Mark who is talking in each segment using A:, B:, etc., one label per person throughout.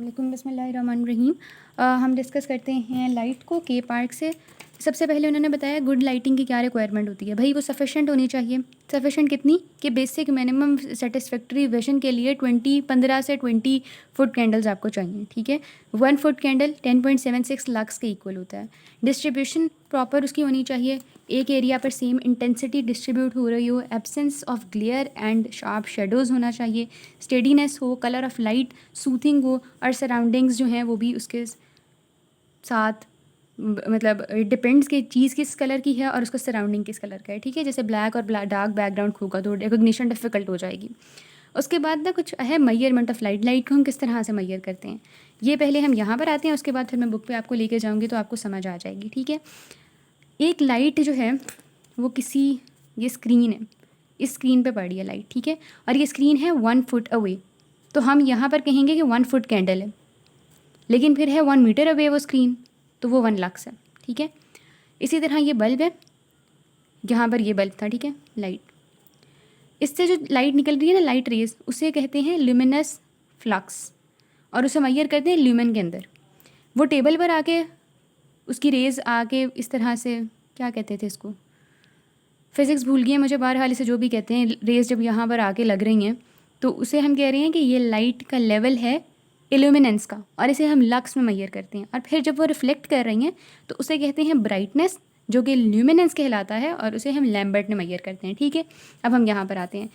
A: अस्सलामुअलैकुम बिस्मिल्लाहिर्रहमानिर्रहीम। हम डिस्कस करते हैं लाइट को के पार्क से। सबसे पहले उन्होंने बताया गुड लाइटिंग की क्या रिक्वायरमेंट होती है। भाई वो सफिशेंट होनी चाहिए। सफिशेंट कितनी कि बेसिक मिनिमम सेटिस्फैक्ट्री विजन के लिए 15 से 20 फुट कैंडल्स आपको चाहिए। ठीक है, 1 फुट कैंडल 10.76 लक्स के इक्वल होता है। डिस्ट्रीब्यूशन प्रॉपर उसकी होनी चाहिए, एक एरिया पर सेम इंटेंसिटी डिस्ट्रीब्यूट हो रही हो, absence of glare and sharp shadows होना चाहिए, स्टेडीनेस हो, कलर ऑफ लाइट सूथिंग हो, और सराउंडिंग्स जो हैं वो भी उसके साथ मतलब डिपेंड्स कि चीज़ किस कलर की है और उसका सराउंडिंग किस कलर का है। ठीक है, जैसे ब्लैक और डार्क बैकग्राउंड होगा तो रिकॉग्निशन डिफ़िकल्ट हो जाएगी। उसके बाद ना कुछ है मेजरमेंट ऑफ लाइट। लाइट को हम किस तरह से मेजर करते हैं, ये पहले हम यहाँ पर आते हैं, उसके बाद फिर मैं बुक पे आपको लेके जाऊँगी तो आपको समझ आ जाएगी। ठीक है, एक लाइट जो है वो किसी, ये स्क्रीन है, इस स्क्रीन पे पड़ी है लाइट। ठीक है, और ये स्क्रीन है 1 फुट अवे, तो हम यहाँ पर कहेंगे कि 1 फुट कैंडल है, लेकिन फिर है 1 मीटर अवे वो स्क्रीन, तो वो 1 लक्स है। ठीक है, इसी तरह ये बल्ब है, यहाँ पर ये बल्ब था। ठीक है, लाइट, इससे जो लाइट निकल रही है ना, लाइट रेज, उसे कहते हैं ल्यूमिनस फ्लक्स, और उसे मेजर करते हैं ल्यूमेन के अंदर। वो टेबल पर आके उसकी रेज आके इस तरह से, क्या कहते थे इसको, फिज़िक्स भूल गई है मुझे, बहरहाल इसे जो भी कहते हैं, रेज जब यहाँ पर आके लग रही हैं तो उसे हम कह रहे हैं कि ये लाइट का लेवल है इल्यूमिनेंस का, और इसे हम लक्स में मेजर करते हैं। और फिर जब वो रिफ्लेक्ट कर रही हैं तो उसे कहते हैं ब्राइटनेस, जो कि ल्यूमिनेंस कहलाता है, और उसे हम लैम्बर्ट में मेजर करते हैं। ठीक है, अब हम यहाँ पर आते हैं।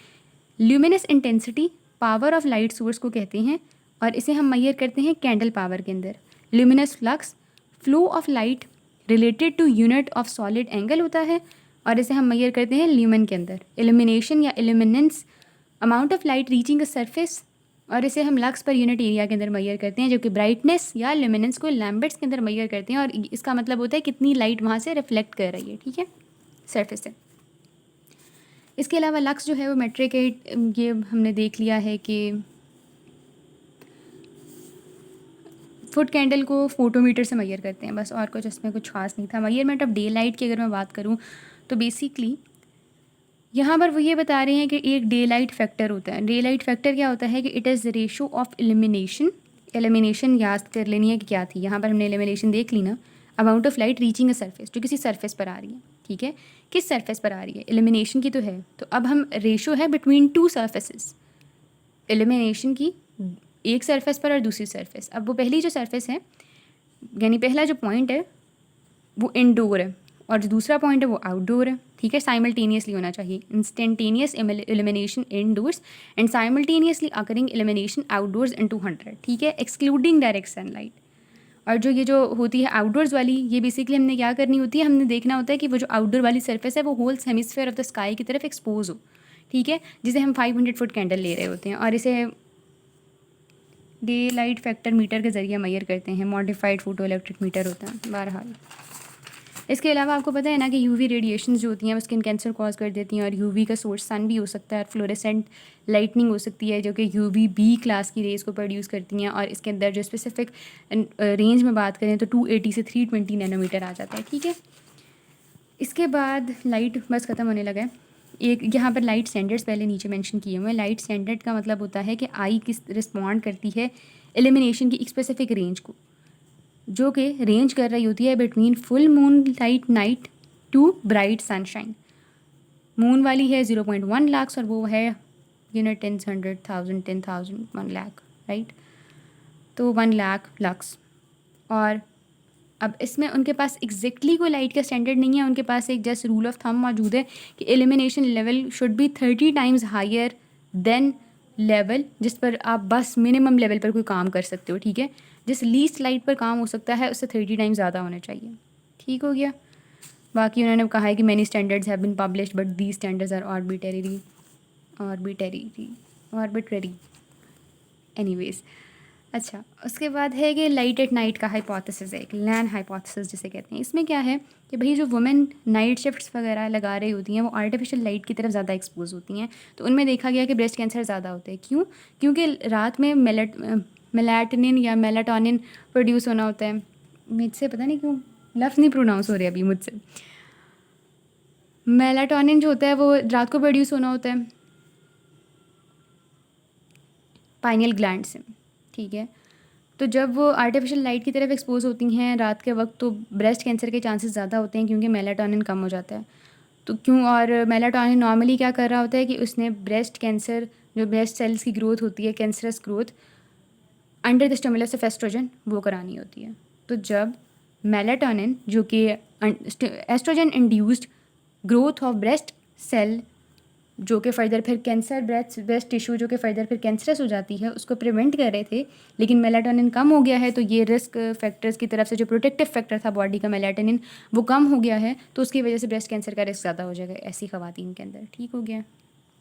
A: Luminous intensity power of light source को कहते हैं, और इसे हम मेजर करते हैं कैंडल पावर के अंदर। Luminous flux flow of light related to unit of solid angle होता है, और इसे हम मेजर करते हैं ल्यूमेन के अंदर। इल्यूमिनेशन या illuminance amount of light reaching a surface, और इसे हम लक्स पर यूनिट एरिया के अंदर मेजर करते हैं, जो कि ब्राइटनेस या ल्यूमिनेंस को लैम्बर्ट्स के अंदर मेजर करते हैं, और इसका मतलब होता है कितनी लाइट वहाँ से रिफ्लेक्ट कर रही है। ठीक है, सरफेस से। इसके अलावा लक्स जो है वो मेट्रिक है, ये हमने देख लिया है कि फुट कैंडल को फोटोमीटर से मेजर करते हैं बस, और कुछ इसमें कुछ खास नहीं था। मेजरमेंट ऑफ डे लाइट की अगर मैं बात करूँ तो बेसिकली यहाँ पर वो ये बता रहे हैं कि एक डे लाइट फैक्टर होता है। डे लाइट फैक्टर क्या होता है कि it is the ratio of elimination. Elimination याद कर लेनी है कि क्या थी, यहाँ पर हमने एलिमिनेशन देख ली ना। Amount of light reaching a surface, जो किसी सरफेस पर आ रही है। ठीक है, किस सरफेस पर आ रही है, एलिमिनेशन की तो है, तो अब हम रेशो है बिटवीन 2 सरफेसेस, एलिमिनेशन की एक सरफेस पर और दूसरी सरफेस। अब वो पहली जो सरफेस है, यानी पहला जो पॉइंट है वो इनडोर है, और जो दूसरा पॉइंट है वो आउटडोर है। ठीक है, साइमल्टेनियसली होना चाहिए, instantaneous elimination indoors and simultaneously occurring elimination outdoors in 200। ठीक है, एक्सक्लूडिंग डायरेक्ट सनलाइट। और जो ये जो होती है आउटडोर्स वाली, ये बेसिकली हमने क्या करनी होती है, हमने देखना होता है कि वो जो आउटडोर वाली सरफेस है वो whole hemisphere of the sky की तरफ एक्सपोज हो। ठीक है, जिसे हम 500 फुट कैंडल ले रहे होते हैं, और इसे डे लाइट फैक्टर मीटर के ज़रिए मेजर करते हैं। मॉडिफाइड फोटो इलेक्ट्रिक मीटर होता है बहरहाल। इसके अलावा आपको पता है ना कि यूवी रेडिएशन जो होती हैं वो स्किन कैंसर कॉज कर देती हैं, और यूवी का सोर्स सन भी हो सकता है, और फ्लोरेसेंट लाइटनिंग हो सकती है, जो कि यूवी बी क्लास की रेज़ को प्रोड्यूस करती हैं। और इसके अंदर जो स्पेसिफिक रेंज में बात करें तो 280 से 320 नैनोमीटर आ जाता है। ठीक है, इसके बाद लाइट बस ख़त्म होने लगा है। एक यहाँ पर लाइट स्टैंडर्ड्स पहले नीचे मेंशन किए हुए हैं। लाइट स्टैंडर्ड का मतलब होता है कि आई किस रिस्पॉन्ड करती है एलिमिनेशन की एक स्पेसिफिक रेंज को, जो कि रेंज कर रही होती है between full moon light night to bright sunshine. Moon वाली है 0.1 लाख, और वो है यूनिट 10,000 10,000 1 लाख, राइट, तो 1 लाख लक्स। और अब इसमें उनके पास एग्जैक्टली कोई लाइट का स्टैंडर्ड नहीं है, उनके पास एक जस्ट रूल ऑफ थंब मौजूद है कि elimination level should be 30 times higher than level जिस पर आप बस मिनिमम लेवल पर कोई काम कर सकते हो। ठीक है, जिस लीस्ट लाइट पर काम हो सकता है उससे 30 टाइम्स ज़्यादा होना चाहिए। ठीक हो गया। बाकी उन्होंने कहा है कि many standards have been published but these standards are arbitrary anyways. अच्छा, उसके बाद है कि लाइट एट नाइट का हाइपोथेसिस है, एक लैन हाइपोथेसिस जिसे कहते हैं। इसमें क्या है कि भाई जो वुमेन नाइट शिफ्ट्स वगैरह लगा रही होती हैं वो आर्टिफिशियल लाइट की तरफ ज़्यादा एक्सपोज होती हैं, तो उनमें देखा गया कि ब्रेस्ट कैंसर ज़्यादा होते हैं। क्यों? क्योंकि रात में मेलाटोनिन या मेलाटोनिन प्रोड्यूस होना होता है। मुझसे पता नहीं क्यों लफ्ज़ नहीं प्रोनाउंस हो रहे अभी मुझसे। मेलाटोनिन जो होता है वो रात को प्रोड्यूस होना होता है पाइनियल ग्लैंड से। ठीक है, तो जब वो आर्टिफिशियल लाइट की तरफ एक्सपोज होती हैं रात के वक्त, तो ब्रेस्ट कैंसर के चांसेस ज़्यादा होते हैं, क्योंकि मेलाटोनिन कम हो जाता है। तो क्यों, और मेलाटोनिन नॉर्मली क्या कर रहा होता है कि उसने ब्रेस्ट कैंसर, जो ब्रेस्ट सेल्स की ग्रोथ होती है, cancerous growth, under the stimulus of estrogen, वो करानी होती है। तो जब मेलाटोनिन, जो कि estrogen induced growth of breast cell, जो कि फ़र्दर फिर कैंसर, ब्रेस्ट टिश्यू जो कि फ़र्दर फिर कैंसरस हो जाती है, उसको प्रिवेंट कर रहे थे, लेकिन मेलाटोनिन कम हो गया है, तो ये रिस्क फैक्टर्स की तरफ से जो प्रोटेक्टिव फैक्टर था बॉडी का, मेलाटोनिन, वो कम हो गया है, तो उसकी वजह से ब्रेस्ट कैंसर का रिस्क ज़्यादा हो जाएगा ऐसी ख़वातीन के अंदर। ठीक हो गया।